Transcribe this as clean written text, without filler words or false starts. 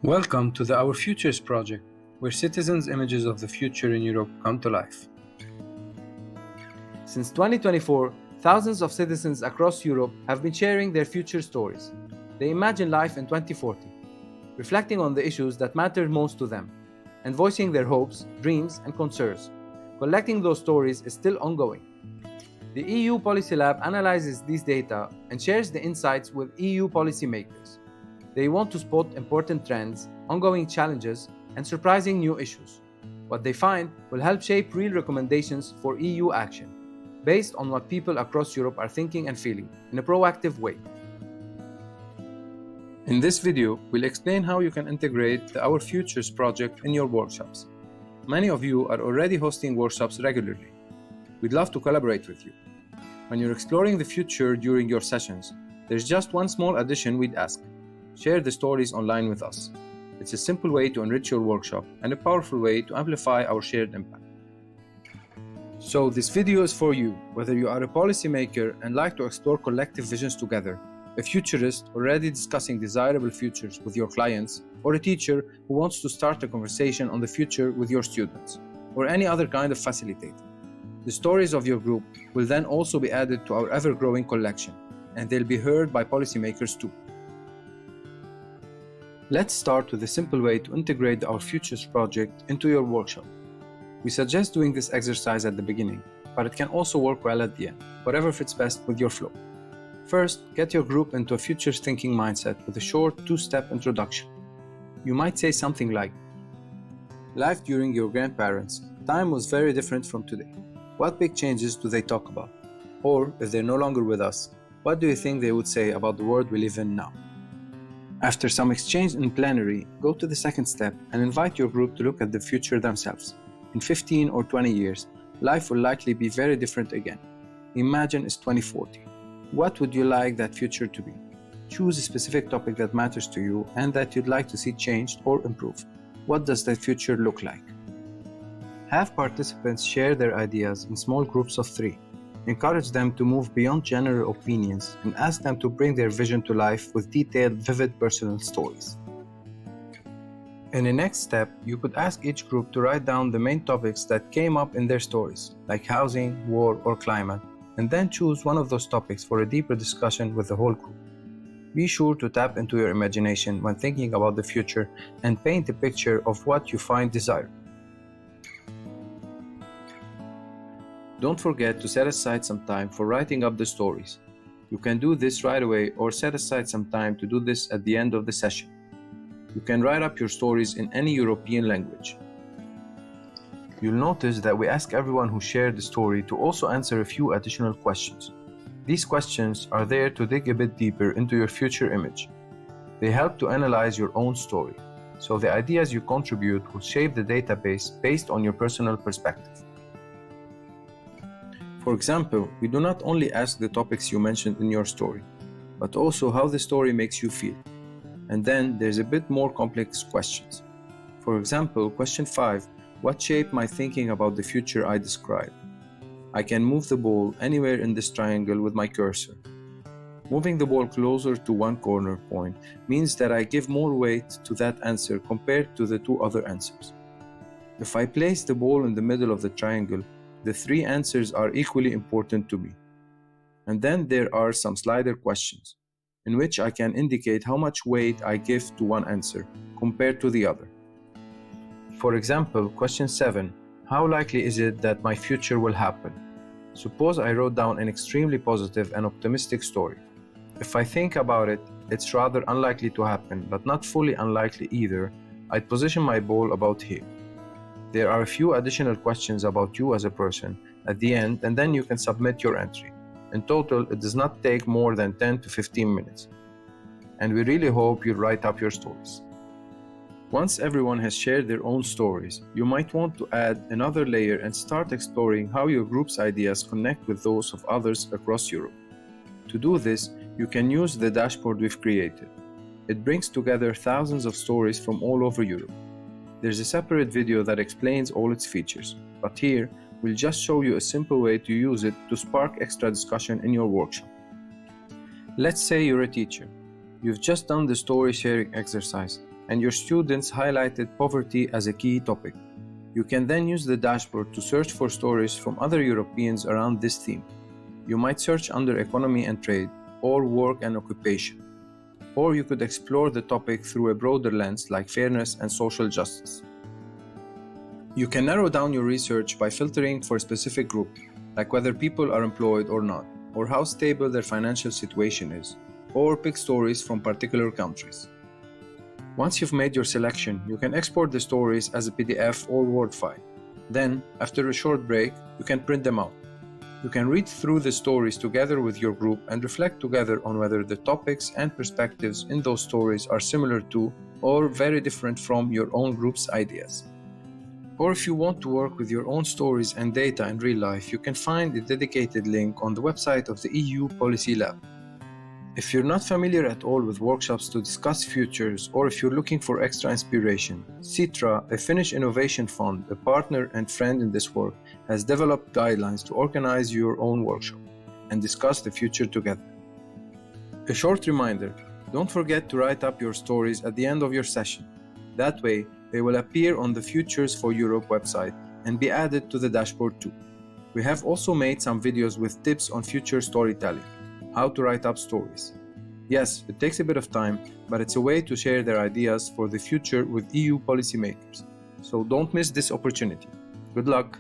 Welcome to the OurFutures project, where citizens' images of the future in Europe come to life. Since 2024, thousands of citizens across Europe have been sharing their future stories. They imagine life in 2040, reflecting on the issues that matter most to them, and voicing their hopes, dreams, and concerns. Collecting those stories is still ongoing. The EU Policy Lab analyzes these data and shares the insights with EU policymakers. They want to spot important trends, ongoing challenges, and surprising new issues. What they find will help shape real recommendations for EU action, based on what people across Europe are thinking and feeling, in a proactive way. In this video, we'll explain how you can integrate the OurFutures project in your workshops. Many of you are already hosting workshops regularly. We'd love to collaborate with you. When you're exploring the future during your sessions, there's just one small addition we'd ask. Share the stories online with us. It's a simple way to enrich your workshop and a powerful way to amplify our shared impact. So this video is for you, whether you are a policymaker and like to explore collective visions together, a futurist already discussing desirable futures with your clients, or a teacher who wants to start a conversation on the future with your students, or any other kind of facilitator. The stories of your group will then also be added to our ever-growing collection, and they'll be heard by policymakers too. Let's start with a simple way to integrate the OurFutures project into your workshop. We suggest doing this exercise at the beginning, but it can also work well at the end, whatever fits best with your flow. First, get your group into a futures thinking mindset with a short two-step introduction. You might say something like, "Life during your grandparents' time was very different from today. What big changes do they talk about? Or, if they're no longer with us, what do you think they would say about the world we live in now?" After some exchange in plenary, go to the second step and invite your group to look at the future themselves. In 15 or 20 years, life will likely be very different again. Imagine it's 2040. What would you like that future to be? Choose a specific topic that matters to you and that you'd like to see changed or improved. What does that future look like? Have participants share their ideas in small groups of 3. Encourage them to move beyond general opinions and ask them to bring their vision to life with detailed, vivid personal stories. In the next step, you could ask each group to write down the main topics that came up in their stories, like housing, war, or climate, and then choose one of those topics for a deeper discussion with the whole group. Be sure to tap into your imagination when thinking about the future and paint a picture of what you find desirable. Don't forget to set aside some time for writing up the stories. You can do this right away or set aside some time to do this at the end of the session. You can write up your stories in any European language. You'll notice that we ask everyone who shared the story to also answer a few additional questions. These questions are there to dig a bit deeper into your future image. They help to analyze your own story, so the ideas you contribute will shape the database based on your personal perspective. For example, we do not only ask the topics you mentioned in your story, but also how the story makes you feel. And then there's a bit more complex questions. For example, question 5, what shaped my thinking about the future I described? I can move the ball anywhere in this triangle with my cursor. Moving the ball closer to one corner point means that I give more weight to that answer compared to the 2 other answers. If I place the ball in the middle of the triangle, the 3 answers are equally important to me. And then there are some slider questions, in which I can indicate how much weight I give to one answer compared to the other. For example, question 7, how likely is it that my future will happen? Suppose I wrote down an extremely positive and optimistic story. If I think about it, it's rather unlikely to happen, but not fully unlikely either. I'd position my ball about here. There are a few additional questions about you as a person at the end, and then you can submit your entry. In total, it does not take more than 10 to 15 minutes. And we really hope you write up your stories. Once everyone has shared their own stories, you might want to add another layer and start exploring how your group's ideas connect with those of others across Europe. To do this, you can use the dashboard we've created. It brings together thousands of stories from all over Europe. There's a separate video that explains all its features, but here we'll just show you a simple way to use it to spark extra discussion in your workshop. Let's say you're a teacher. You've just done the story sharing exercise and your students highlighted poverty as a key topic. You can then use the dashboard to search for stories from other Europeans around this theme. You might search under economy and trade, or work and occupation. Or you could explore the topic through a broader lens like fairness and social justice. You can narrow down your research by filtering for a specific group, like whether people are employed or not, or how stable their financial situation is, or pick stories from particular countries. Once you've made your selection, you can export the stories as a PDF or Word file. Then, after a short break, you can print them out. You can read through the stories together with your group and reflect together on whether the topics and perspectives in those stories are similar to or very different from your own group's ideas. Or if you want to work with your own stories and data in real life, you can find a dedicated link on the website of the EU Policy Lab. If you're not familiar at all with workshops to discuss futures, or if you're looking for extra inspiration, Sitra, a Finnish innovation fund, a partner and friend in this work, has developed guidelines to organize your own workshop and discuss the future together. A short reminder, don't forget to write up your stories at the end of your session. That way, they will appear on the Futures for Europe website and be added to the dashboard too. We have also made some videos with tips on future storytelling, how to write up stories. Yes, it takes a bit of time, but it's a way to share their ideas for the future with EU policymakers. So don't miss this opportunity. Good luck!